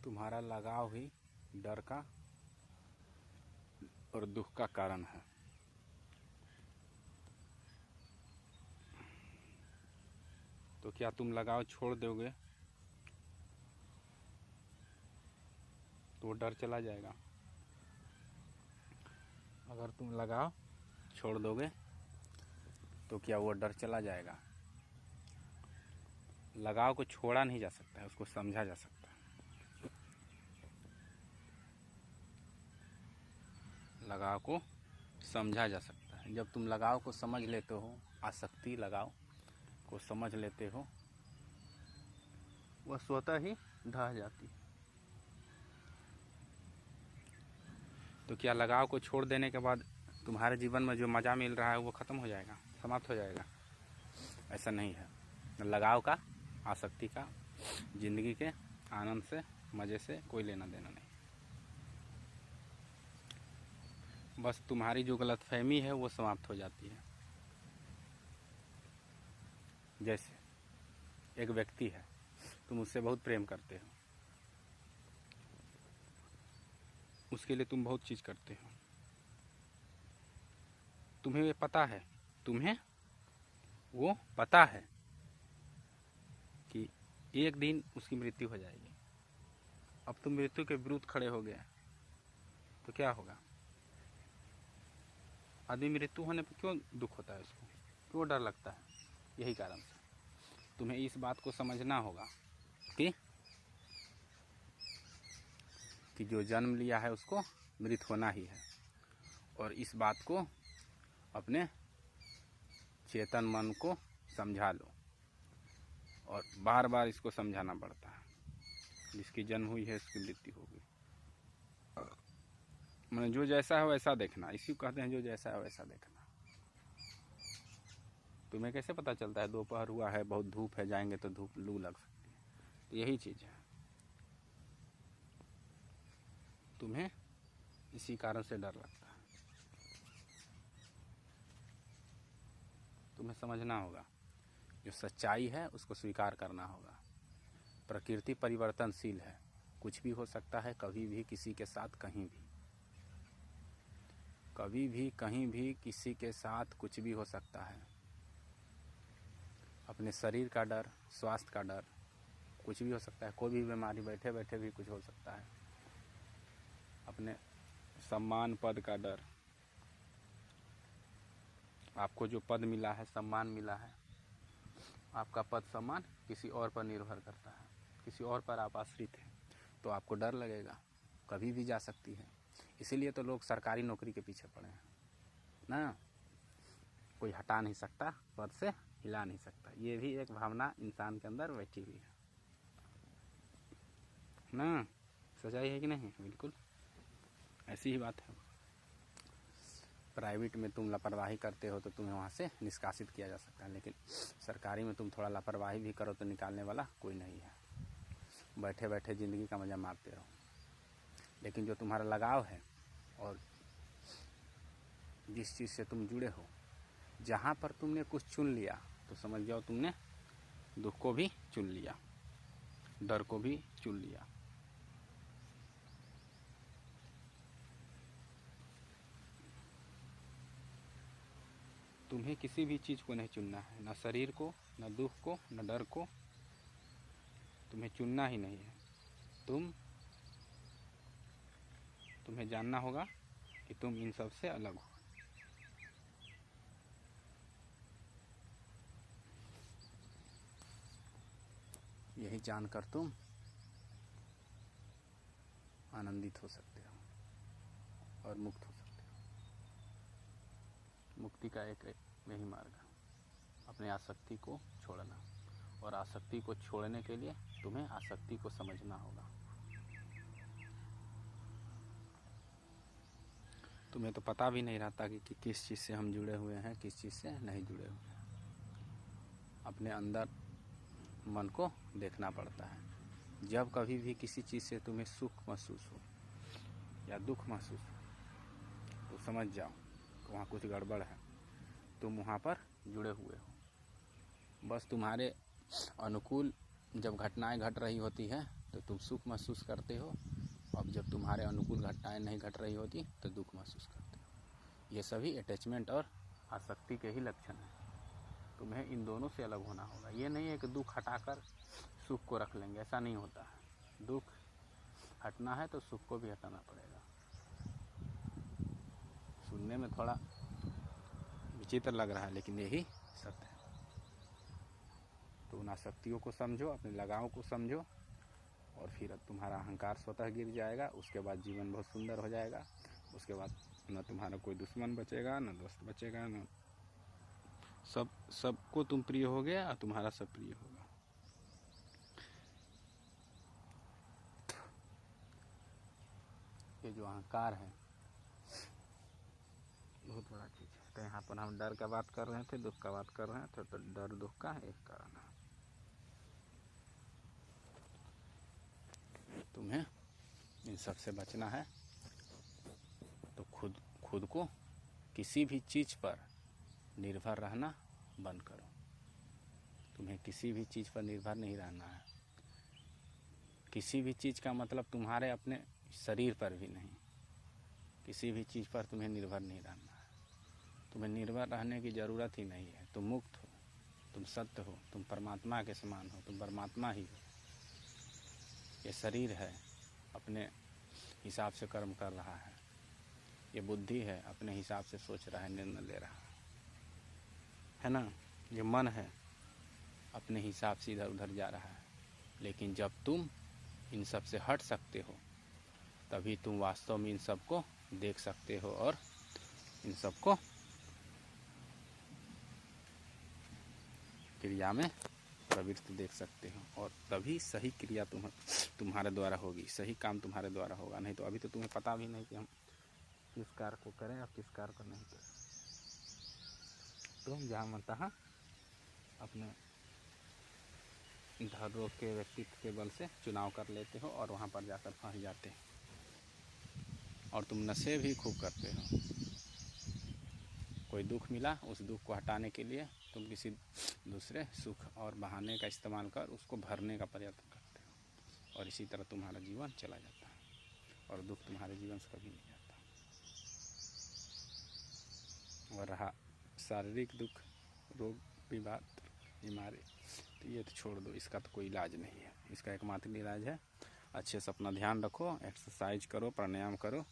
तुम्हारा लगाव ही डर का और दुख का कारण है। तो क्या तुम लगाव छोड़ दोगे तो वो डर चला जाएगा? अगर तुम लगाव छोड़ दोगे तो क्या वो डर चला जाएगा? लगाव को छोड़ा नहीं जा सकता है, उसको समझा जा सकता है। लगाव को समझा जा सकता है। जब तुम लगाव को समझ लेते हो, आसक्ति लगाव को समझ लेते हो, वह स्वतः ही ढह जाती है। तो क्या लगाव को छोड़ देने के बाद तुम्हारे जीवन में जो मज़ा मिल रहा है वो ख़त्म हो जाएगा, समाप्त हो जाएगा? ऐसा नहीं है। लगाव का, आसक्ति का ज़िंदगी के आनंद से, मज़े से कोई लेना देना नहीं। बस तुम्हारी जो गलतफहमी है वो समाप्त हो जाती है। जैसे एक व्यक्ति है, तुम उससे बहुत प्रेम करते हो, उसके लिए तुम बहुत चीज़ करते हो, तुम्हें ये पता है, तुम्हें वो पता है कि एक दिन उसकी मृत्यु हो जाएगी। अब तुम मृत्यु के विरुद्ध खड़े हो गए तो क्या होगा? आदमी मृत्यु होने पर क्यों दुख होता है, उसको क्यों डर लगता है? यही कारण से तुम्हें इस बात को समझना होगा कि जो जन्म लिया है उसको मृत होना ही है। और इस बात को अपने चेतन मन को समझा लो, और बार बार इसको समझाना पड़ता है। जिसकी जन्म हुई है उसकी मृत्यु होगी। मैंने जो जैसा है वैसा देखना, इसी को कहते हैं जो जैसा है वैसा देखना। तुम्हें कैसे पता चलता है दोपहर हुआ है, बहुत धूप है, जाएंगे तो धूप लू लग सकती है? तो यही चीज़ है, तुम्हें इसी कारण से डर लगता है। तुम्हें समझना होगा, जो सच्चाई है उसको स्वीकार करना होगा। प्रकृति परिवर्तनशील है, कुछ भी हो सकता है, कभी भी, किसी के साथ, कहीं भी। कभी भी, कहीं भी, किसी के साथ कुछ भी हो सकता है। अपने शरीर का डर, स्वास्थ्य का डर, कुछ भी हो सकता है। कोई भी बीमारी, बैठे बैठे भी कुछ हो सकता है। अपने सम्मान पद का डर, आपको जो पद मिला है, सम्मान मिला है, आपका पद सम्मान किसी और पर निर्भर करता है, किसी और पर आप आश्रित हैं, तो आपको डर लगेगा, कभी भी जा सकती है। इसीलिए तो लोग सरकारी नौकरी के पीछे पड़े हैं ना। कोई हटा नहीं सकता, पद से हिला नहीं सकता। ये भी एक भावना इंसान के अंदर बैठी हुई है ना। सच्चाई है कि नहीं? बिल्कुल ऐसी ही बात है। प्राइवेट में तुम लापरवाही करते हो तो तुम्हें वहाँ से निष्कासित किया जा सकता है, लेकिन सरकारी में तुम थोड़ा लापरवाही भी करो तो निकालने वाला कोई नहीं है। बैठे बैठे ज़िंदगी का मज़ा मारते रहो। लेकिन जो तुम्हारा लगाव है और जिस चीज़ से तुम जुड़े हो, जहाँ पर तुमने कुछ चुन लिया तो समझ जाओ तुमने दुख को भी चुन लिया, डर को भी चुन लिया। तुम्हें किसी भी चीज़ को नहीं चुनना है, न शरीर को, न दुख को, न डर को। तुम्हें चुनना ही नहीं है। तुम्हें जानना होगा कि तुम इन सब से अलग हो। यही जानकर तुम आनंदित हो सकते हो और मुक्त हो सकते हो। मुक्ति का एक यही मार्ग है, अपने आसक्ति को छोड़ना। और आसक्ति को छोड़ने के लिए तुम्हें आसक्ति को समझना होगा। तुम्हें तो पता भी नहीं रहता कि किस चीज़ से हम जुड़े हुए हैं, किस चीज़ से नहीं जुड़े हुए हैं। अपने अंदर मन को देखना पड़ता है। जब कभी भी किसी चीज़ से तुम्हें सुख महसूस हो या दुख महसूस हो तो समझ जाओ कि वहाँ कुछ गड़बड़ है, तुम वहाँ पर जुड़े हुए हो। बस तुम्हारे अनुकूल जब घटनाएं घट रही होती है तो तुम सुख महसूस करते हो, और जब तुम्हारे अनुकूल घटनाएं नहीं घट रही होती तो दुख महसूस करते हो। ये सभी अटैचमेंट और आसक्ति के ही लक्षण हैं। तुम्हें इन दोनों से अलग होना होगा। ये नहीं है कि दुख हटाकर सुख को रख लेंगे, ऐसा नहीं होता है। दुख हटना है तो सुख को भी हटाना पड़ेगा। सुनने में थोड़ा विचित्र लग रहा है, लेकिन यही सत्य है। तो उन आसक्तियों को समझो, अपने लगाव को समझो, और फिर तुम्हारा अहंकार स्वतः गिर जाएगा। उसके बाद जीवन बहुत सुंदर हो जाएगा। उसके बाद न तुम्हारा कोई दुश्मन बचेगा, न दोस्त बचेगा, न सबको तुम प्रिय हो गया और तुम्हारा सब प्रिय होगा। ये जो अहंकार है बहुत बड़ा चीज़ है। तो यहाँ पर हम डर का बात कर रहे थे, दुख का बात कर रहे थे। तो डर दुख का एक कारण है। तुम्हें इन सब से बचना है तो खुद को किसी भी चीज़ पर निर्भर रहना बंद करो। तुम्हें किसी भी चीज़ पर निर्भर नहीं रहना है। किसी भी चीज़ का मतलब तुम्हारे अपने शरीर पर भी नहीं। किसी भी चीज़ पर तुम्हें निर्भर नहीं रहना है। तुम्हें निर्भर रहने की ज़रूरत ही नहीं है। तुम मुक्त हो, तुम सत्य हो, तुम परमात्मा के समान हो, तुम परमात्मा ही हो। ये शरीर है, अपने हिसाब से कर्म कर रहा है। ये बुद्धि है, अपने हिसाब से सोच रहा है, निर्णय ले रहा है ना। ये मन है, अपने हिसाब से इधर उधर जा रहा है। लेकिन जब तुम इन सब से हट सकते हो, तभी तुम वास्तव में इन सब को देख सकते हो और इन सब को क्रिया में प्रवृत्त देख सकते हो। और तभी सही क्रिया तुम्हारे द्वारा होगी, सही काम तुम्हारे द्वारा होगा। नहीं तो अभी तो तुम्हें पता भी नहीं कि हम किस कार्य को करें और किस कार्य को नहीं करें। तुम जहाँ मनतहा अपने धर्म के व्यक्तित्व के बल से चुनाव कर लेते हो और वहाँ पर जाकर फंस जाते हो। और तुम नशे भी खूब करते हो। कोई दुख मिला, उस दुख को हटाने के लिए तुम किसी दूसरे सुख और बहाने का इस्तेमाल कर उसको भरने का प्रयत्न करते हो, और इसी तरह तुम्हारा जीवन चला जाता है और दुख तुम्हारे जीवन से कभी नहीं जाता। और रहा शारीरिक दुख, रोग, विवाद, बीमारी, तो ये तो छोड़ दो, इसका तो कोई इलाज नहीं है। इसका एकमात्र इलाज है अच्छे से अपना ध्यान रखो, एक्सरसाइज करो, प्राणायाम करो,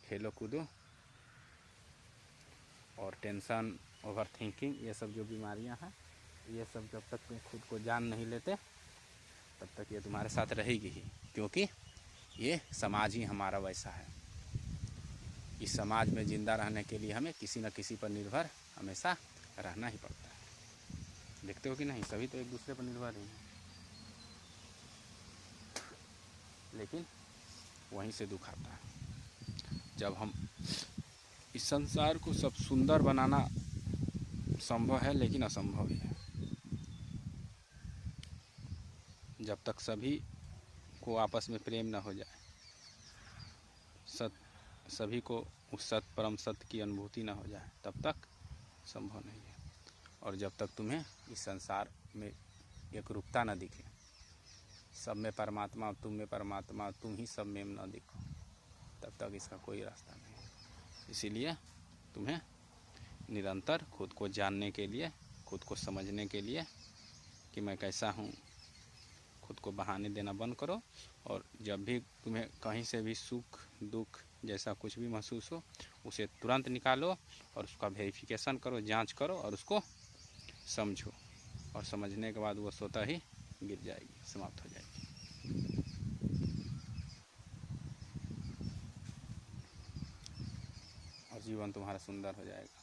खेलो कूदो। और टेंशन, ओवर थिंकिंग, ये सब जो बीमारियां हैं, ये सब जब तक तुम खुद को जान नहीं लेते तब तक ये तुम्हारे साथ रहेगी ही। क्योंकि ये समाज ही हमारा वैसा है। इस समाज में जिंदा रहने के लिए हमें किसी न किसी पर निर्भर हमेशा रहना ही पड़ता है। देखते हो कि नहीं, सभी तो एक दूसरे पर निर्भर ही हैं। लेकिन वहीं से दुख आता है। जब हम इस संसार को सब सुंदर बनाना संभव है, लेकिन असंभव ही है। जब तक सभी को आपस में प्रेम न हो जाए, सभी को उस सत परम सत्य की अनुभूति न हो जाए, तब तक संभव नहीं है। और जब तक तुम्हें इस संसार में एक रूपता न दिखे, सब में परमात्मा, तुम में परमात्मा, तुम ही सब में न दिखो, तब तक इसका कोई रास्ता नहीं है। इसीलिए तुम्हें निरंतर खुद को जानने के लिए, खुद को समझने के लिए कि मैं कैसा हूँ, खुद को बहाने देना बंद करो। और जब भी तुम्हें कहीं से भी सुख दुख जैसा कुछ भी महसूस हो, उसे तुरंत निकालो और उसका वेरिफिकेशन करो, जांच करो और उसको समझो। और समझने के बाद वो स्वतः ही गिर जाएगी, समाप्त हो जाएगी। और जीवन तुम्हारा सुंदर हो जाएगा।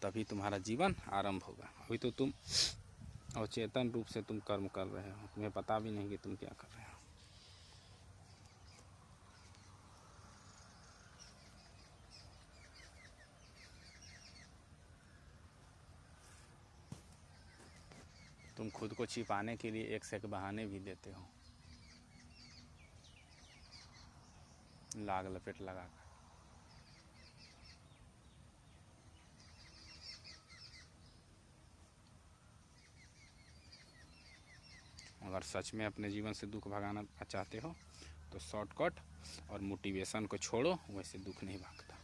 तभी तुम्हारा जीवन आरंभ होगा। अभी तो तुम अवचेतन रूप से तुम कर्म कर रहे हो, तुम्हें पता भी नहीं कि तुम क्या कर रहे हो। तुम खुद को छिपाने के लिए एक से एक बहाने भी देते हो, लाग लपेट लगाकर। अगर सच में अपने जीवन से दुख भगाना चाहते हो तो शॉर्टकट और मोटिवेशन को छोड़ो, वैसे दुख नहीं भागता।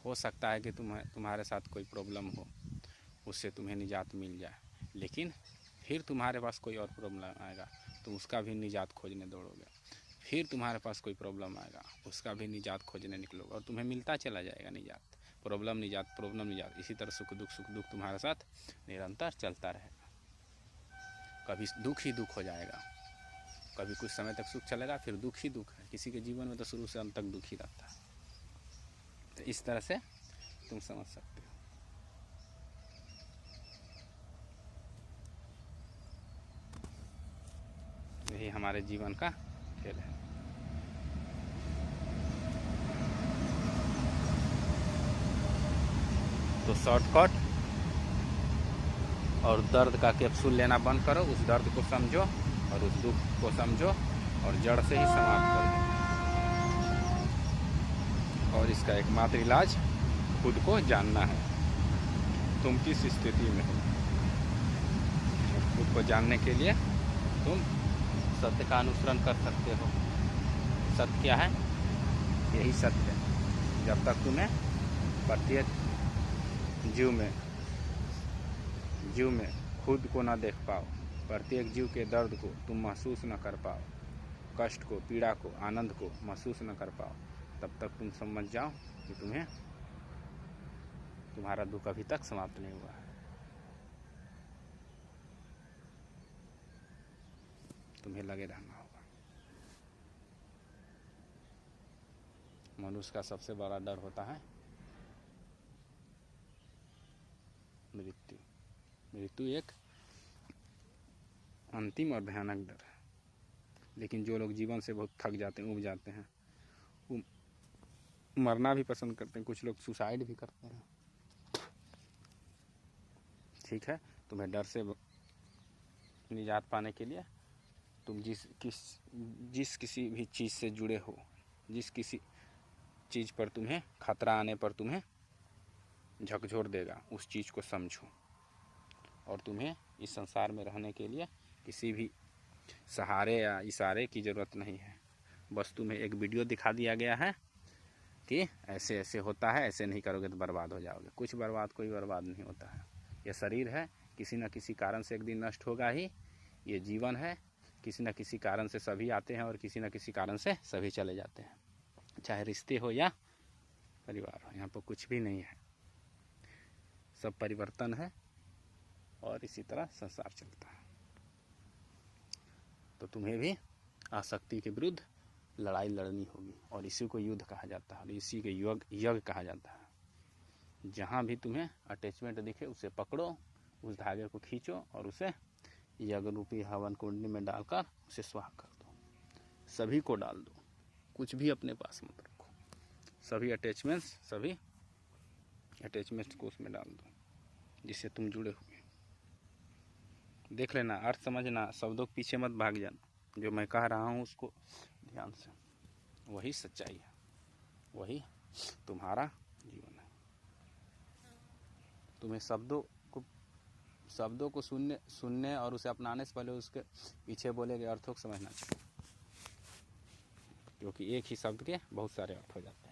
हो सकता है कि तुम्हारे साथ कोई प्रॉब्लम हो, उससे तुम्हें निजात मिल जाए, लेकिन फिर तुम्हारे पास कोई और प्रॉब्लम आएगा, तुम उसका भी निजात खोजने दौड़ोगे। फिर तुम्हारे पास कोई प्रॉब्लम आएगा, उसका भी निजात खोजने निकलोगे, और तुम्हें मिलता चला जाएगा निजात, प्रॉब्लम निजात, प्रॉब्लम निजात। इसी तरह सुख दुख तुम्हारे साथ निरंतर चलता रहेगा। कभी दुख ही दुख हो जाएगा, कभी कुछ समय तक सुख चलेगा, फिर दुख ही दुख है। किसी के जीवन में तो शुरू से अंत तक दुख ही रहता है। तो इस तरह से तुम समझ सकते हो। यही हमारे जीवन का खेल है। तो शॉर्टकट और दर्द का कैप्सूल लेना बंद करो, उस दर्द को समझो और उस दुख को समझो और जड़ से ही समाप्त कर दो। और इसका एकमात्र इलाज खुद को जानना है, तुम किस स्थिति में हो। खुद को जानने के लिए तुम सत्य का अनुसरण कर सकते हो। सत्य क्या है? यही सत्य है। जब तक तुम्हें प्रत्येक जीव में खुद को न देख पाओ, प्रत्येक जीव के दर्द को तुम महसूस न कर पाओ, कष्ट को, पीड़ा को, आनंद को महसूस न कर पाओ, तब तक तुम समझ जाओ कि तुम्हारा दुख अभी तक समाप्त नहीं हुआ है। तुम्हें लगे रहना होगा। मनुष्य का सबसे बड़ा डर होता है मृत्यु। मृत्यु एक अंतिम और भयानक डर है। लेकिन जो लोग जीवन से बहुत थक जाते हैं, ऊब जाते हैं, वो मरना भी पसंद करते हैं। कुछ लोग सुसाइड भी करते हैं। ठीक है, तुम्हें डर से निजात पाने के लिए तुम जिस किसी भी चीज़ से जुड़े हो, जिस किसी चीज़ पर तुम्हें खतरा आने पर तुम्हें झकझोर देगा, उस चीज़ को समझो। और तुम्हें इस संसार में रहने के लिए किसी भी सहारे या इशारे की ज़रूरत नहीं है। बस तुम्हें एक वीडियो दिखा दिया गया है कि ऐसे ऐसे होता है, ऐसे नहीं करोगे तो बर्बाद हो जाओगे। कुछ बर्बाद, कोई बर्बाद नहीं होता है। यह शरीर है, किसी न किसी कारण से एक दिन नष्ट होगा ही। ये जीवन है, किसी न किसी कारण से सभी आते हैं और किसी न किसी कारण से सभी चले जाते हैं। चाहे रिश्ते हो या परिवार हो, यहाँ पर कुछ भी नहीं है, सब परिवर्तन है और इसी तरह संसार चलता है। तो तुम्हें भी आसक्ति के विरुद्ध लड़ाई लड़नी होगी, और इसी को युद्ध कहा जाता है, और इसी के यज्ञ कहा जाता है। जहाँ भी तुम्हें अटैचमेंट दिखे उसे पकड़ो, उस धागे को खींचो और उसे यज्ञ रूपी हवन कुंडली में डालकर उसे स्वाह कर दो। सभी को डाल दो, कुछ भी अपने पास मत रखो। सभी अटैचमेंट्स को उसमें डाल दो जिससे तुम जुड़े हुए। देख लेना, अर्थ समझना, शब्दों के पीछे मत भाग जाना। जो मैं कह रहा हूँ उसको ध्यान से, वही सच्चाई है, वही तुम्हारा जीवन है। तुम्हें शब्दों को सुनने और उसे अपनाने से पहले उसके पीछे बोले गए अर्थों को समझना चाहिए, क्योंकि एक ही शब्द के बहुत सारे अर्थ हो जाते हैं।